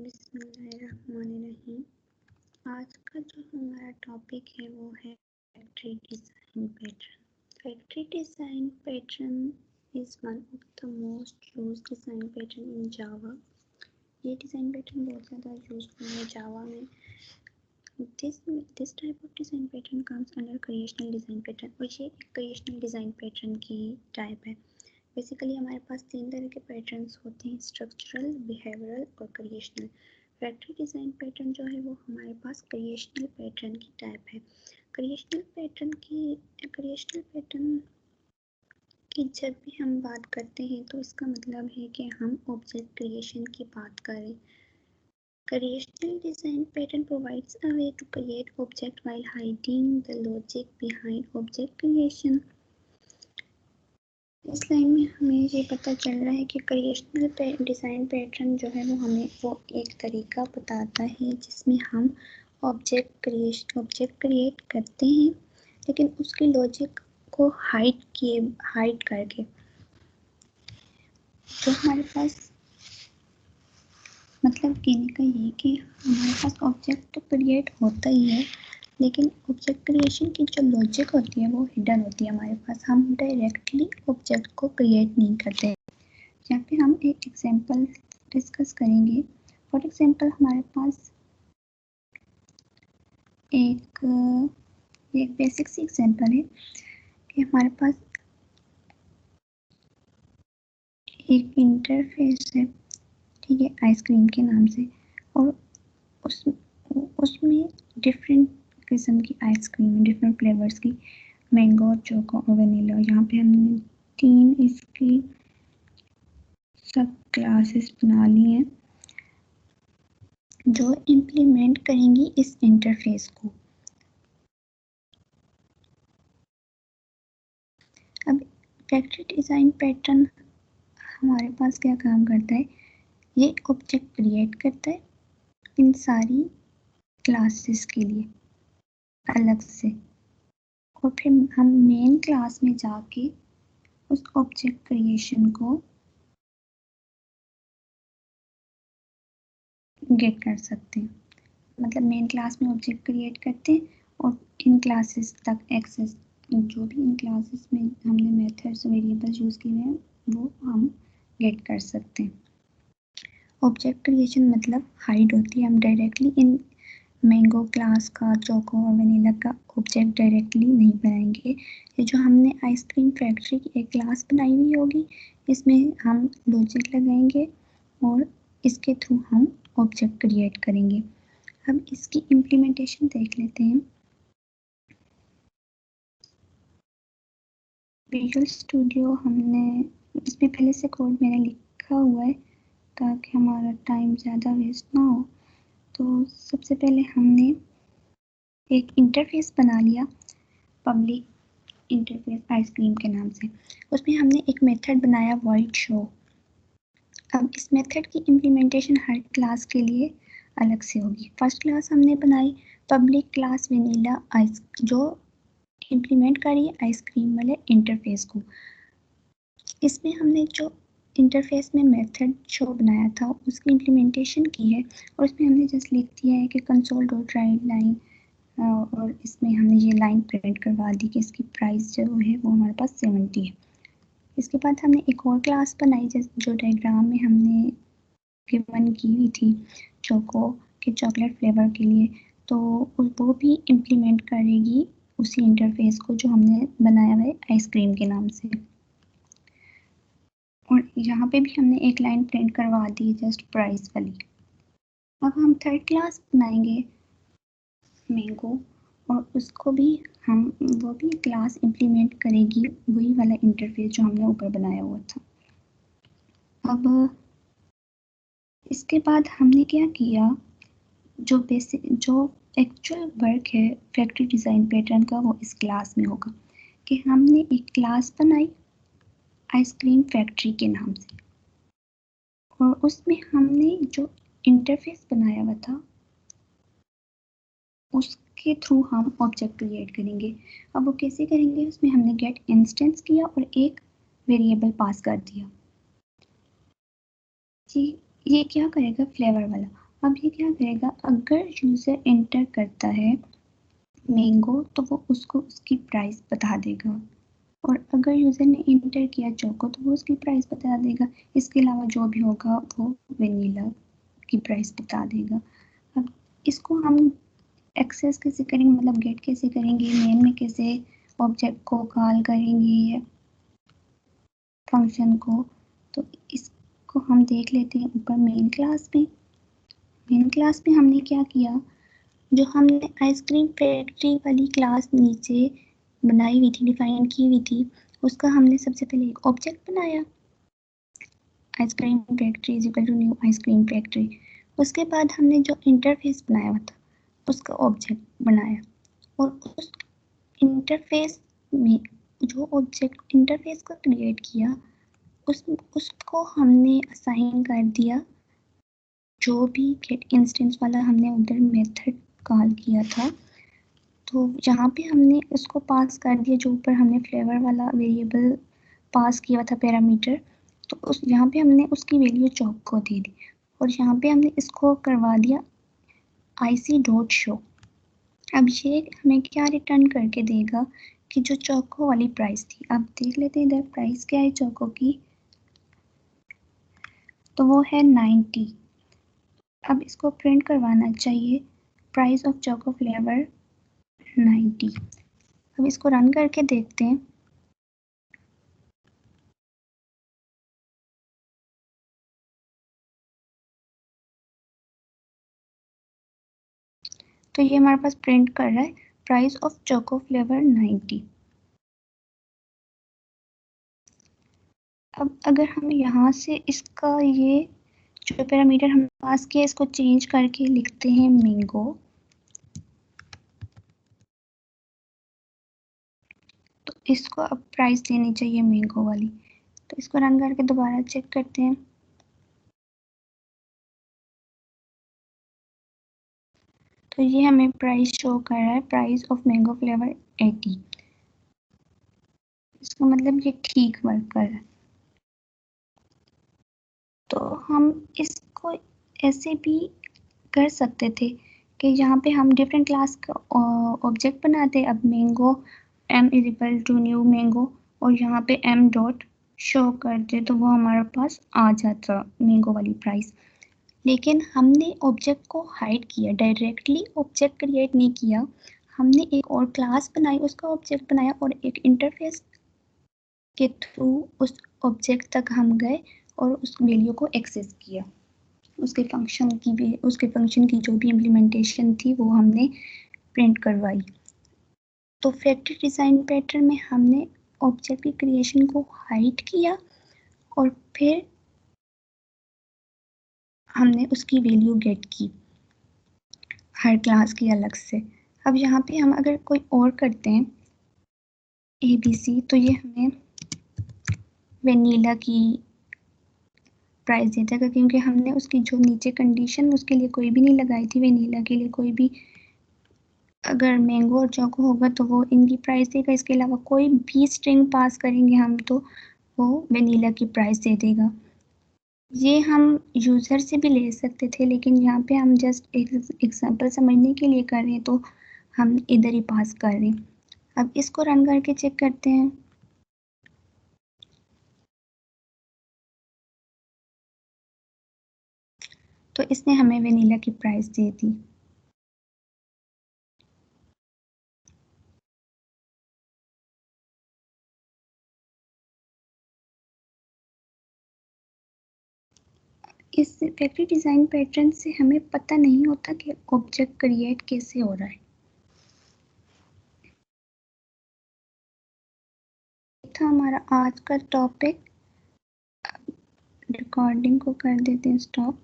बिस्मिल्लाहिर्रहमानिर्रहीम। आज का जो हमारा टॉपिक है वो है factory design pattern. Factory design pattern is one of the most used design pattern in Java. ये डिज़ाइन पैटर्न बहुत ज़्यादा यूजफुल है जावा में। This type of design pattern comes under creational design pattern और ये एक क्रिएशनल डिज़ाइन पैटर्न की type है। बेसिकली हमारे पास 3 तरह के पैटर्न्स होते हैं, स्ट्रक्चरल, बिहेवियरल और क्रिएशनल। फैक्ट्री डिज़ाइन पैटर्न जो है वो हमारे पास क्रिएशनल पैटर्न की टाइप है। क्रिएशनल पैटर्न की जब भी हम बात करते हैं तो इसका मतलब है कि हम ऑब्जेक्ट क्रिएशन की बात करें। Creational design pattern provides a way to create object while hiding the logic behind object creation. इस लाइन में हमें ये पता चल रहा है कि क्रिएशनल डिज़ाइन पैटर्न जो है वो हमें वो एक तरीका बताता है जिसमें हम ऑब्जेक्ट क्रिएट करते हैं लेकिन उसकी लॉजिक को हाइड करके। तो हमारे पास मतलब कहने का ये कि हमारे पास ऑब्जेक्ट तो क्रिएट होता ही है लेकिन ऑब्जेक्ट क्रिएशन की जो लॉजिक होती है वो हिडन होती है हमारे पास। हम डायरेक्टली ऑब्जेक्ट को क्रिएट नहीं करते। यहाँ पे हम एक एग्जांपल डिस्कस करेंगे। फॉर एग्जांपल हमारे पास एक बेसिक सी एग्जांपल है कि हमारे पास एक इंटरफेस है, ठीक है, आइसक्रीम के नाम से, और उसमें डिफरेंट किस्म की आइसक्रीम है, डिफरेंट फ्लेवर्स की, मैंगो, चोको और वनीला। यहाँ पे हमने 3 इसकी सब क्लासेस बना ली हैं जो इम्प्लीमेंट करेंगी इस इंटरफेस को। अब फैक्ट्री डिज़ाइन पैटर्न हमारे पास क्या काम करता है, ये ऑब्जेक्ट क्रिएट करता है इन सारी क्लासेस के लिए अलग से, और फिर हम मेन क्लास में जाके उस ऑब्जेक्ट क्रिएशन को गेट कर सकते हैं। मतलब मेन क्लास में ऑब्जेक्ट क्रिएट करते हैं और इन क्लासेस तक एक्सेस, जो भी इन क्लासेस में हमने मेथड्स वेरिएबल्स यूज़ किए हैं वो हम गेट कर सकते हैं। ऑब्जेक्ट क्रिएशन मतलब हाइड होती है, हम डायरेक्टली इन मैंगो क्लास का, चोको और वनीला का ऑब्जेक्ट डायरेक्टली नहीं बनाएंगे। ये जो हमने आइसक्रीम फैक्ट्री की एक क्लास बनाई हुई होगी इसमें हम लॉजिक लगाएंगे और इसके थ्रू हम ऑब्जेक्ट क्रिएट करेंगे। अब इसकी इम्प्लीमेंटेशन देख लेते हैं। विजुअल स्टूडियो हमने इसमें पहले से कोड मैंने लिखा हुआ है ताकि हमारा टाइम ज़्यादा वेस्ट ना हो। तो सबसे पहले हमने एक इंटरफेस बना लिया, पब्लिक इंटरफेस आइसक्रीम के नाम से। उसमें हमने एक मेथड बनाया void show। अब इस मेथड की इम्प्लीमेंटेशन हर क्लास के लिए अलग से होगी। फर्स्ट क्लास हमने बनाई पब्लिक क्लास वनीला आइस, जो इम्प्लीमेंट करी आइसक्रीम वाले इंटरफेस को। इसमें हमने जो इंटरफेस में मेथड शो बनाया था उसकी इम्प्लीमेंटेशन की है और उसमें हमने जस्ट लिख दिया है कि console.writeLine, और इसमें हमने ये लाइन प्रिंट करवा दी कि इसकी प्राइस जो है वो हमारे पास 70 है। इसके बाद हमने एक और क्लास बनाई जो डायग्राम में हमने गिवन की हुई थी चोको के चॉकलेट फ्लेवर के लिए, तो वो भी इम्प्लीमेंट करेगी उसी इंटरफेस को जो हमने बनाया हुआ है आइसक्रीम के नाम से। और यहाँ पे भी हमने एक लाइन प्रिंट करवा दी जस्ट प्राइस वाली। अब हम थर्ड क्लास बनाएंगे मैंगो और उसको भी वो भी क्लास इम्प्लीमेंट करेगी वही वाला इंटरफेस जो हमने ऊपर बनाया हुआ था। अब इसके बाद हमने क्या किया, जो एक्चुअल वर्क है फैक्ट्री डिज़ाइन पैटर्न का वो इस क्लास में होगा कि हमने एक क्लास बनाई आइसक्रीम फैक्ट्री के नाम से और उसमें हमने जो इंटरफेस बनाया हुआ था उसके थ्रू हम ऑब्जेक्ट क्रिएट करेंगे। अब वो कैसे करेंगे, उसमें हमने गेट इंस्टेंस किया और एक वेरिएबल पास कर दिया। जी, ये क्या करेगा फ्लेवर वाला, अब ये क्या करेगा, अगर यूज़र एंटर करता है मैंगो तो वो उसको उसकी प्राइस बता देगा, और अगर यूज़र ने एंटर किया चोको तो वो उसकी प्राइस बता देगा। इसके अलावा जो भी होगा वो वेनिला की प्राइस बता देगा। अब इसको हम एक्सेस कैसे करेंगे, मतलब गेट कैसे करेंगे, मेन में कैसे ऑब्जेक्ट को कॉल करेंगे फंक्शन को, तो इसको हम देख लेते हैं ऊपर मेन क्लास में। मेन क्लास में हमने क्या किया, जो हमने आइसक्रीम फैक्ट्री वाली क्लास नीचे बनाई हुई थी, डिफाइन की हुई थी, उसका हमने सबसे पहले एक ऑब्जेक्ट बनाया, ice cream factory is equal to new ice cream factory. उसके बाद हमने जो इंटरफेस बनाया हुआ था उसका ऑब्जेक्ट बनाया, और उस इंटरफेस में जो ऑब्जेक्ट इंटरफेस को क्रिएट किया उसको हमने असाइन कर दिया जो भी गेट इंस्टेंस वाला हमने उधर मेथड कॉल किया था, तो यहाँ पे हमने उसको पास कर दिया, जो ऊपर हमने फ्लेवर वाला वेरिएबल पास किया था पैरामीटर, तो उस यहाँ पे हमने उसकी वैल्यू चौक को दे दी, और यहाँ पे हमने इसको करवा दिया ic.show। अब ये हमें क्या रिटर्न करके देगा कि जो चौको वाली प्राइस थी, अब देख लेते हैं इधर प्राइस क्या है चौको की, तो वो है 90। अब इसको प्रिंट करवाना चाहिए प्राइस ऑफ चोको फ्लेवर 90। अब इसको रन करके देखते हैं, तो ये हमारे पास प्रिंट कर रहा है प्राइस ऑफ चोको फ्लेवर 90। अब अगर हम यहाँ से इसका ये जो पैरामीटर हम पास किया इसको चेंज करके लिखते हैं मैंगो, तो इसको अब प्राइस देनी चाहिए मैंगो वाली, तो इसको रन करके दोबारा चेक करते हैं, तो ये हमें प्राइस शो कर रहा है प्राइस ऑफ मैंगो फ्लेवर 80। इसका मतलब ये ठीक वर्क कर रहा है। तो हम इसको ऐसे भी कर सकते थे कि यहाँ पे हम डिफरेंट क्लास का ऑब्जेक्ट बनाते, अब mango m is equal to new mango, और यहाँ पे m डॉट शो करते तो वो हमारे पास आ जाता मैंगो वाली प्राइस। लेकिन हमने ऑब्जेक्ट को हाइड किया, डायरेक्टली ऑब्जेक्ट क्रिएट नहीं किया, हमने एक और क्लास बनाई, उसका ऑब्जेक्ट बनाया, और एक इंटरफेस के थ्रू उस ऑब्जेक्ट तक हम गए और उस वैल्यू को एक्सेस किया, उसके फंक्शन की जो भी इम्प्लीमेंटेशन थी वो हमने प्रिंट करवाई। तो फैक्ट्री डिज़ाइन पैटर्न में हमने ऑब्जेक्ट की क्रिएशन को हाइड किया और फिर हमने उसकी वैल्यू गेट की हर क्लास की अलग से। अब यहाँ पे हम अगर कोई और करते हैं ABC, तो ये हमें वेनिला की प्राइस देता है, क्योंकि हमने उसकी जो नीचे कंडीशन उसके लिए कोई भी नहीं लगाई थी, वेनिला के लिए कोई भी अगर मैंगो और चोको होगा तो वो इनकी प्राइस देगा, इसके अलावा कोई भी स्ट्रिंग पास करेंगे हम तो वो वेनिला की प्राइस दे देगा। ये हम यूज़र से भी ले सकते थे, लेकिन यहाँ पे हम जस्ट एक एग्जांपल समझने के लिए कर रहे हैं तो हम इधर ही पास कर रहे हैं। अब इसको रन करके चेक करते हैं, तो इसने हमें वेनिला की प्राइस दे दी। इस फैक्ट्री डिज़ाइन पैटर्न से हमें पता नहीं होता कि ऑब्जेक्ट क्रिएट कैसे हो रहा है। था हमारा आज का टॉपिक, रिकॉर्डिंग को कर देते हैं स्टॉप।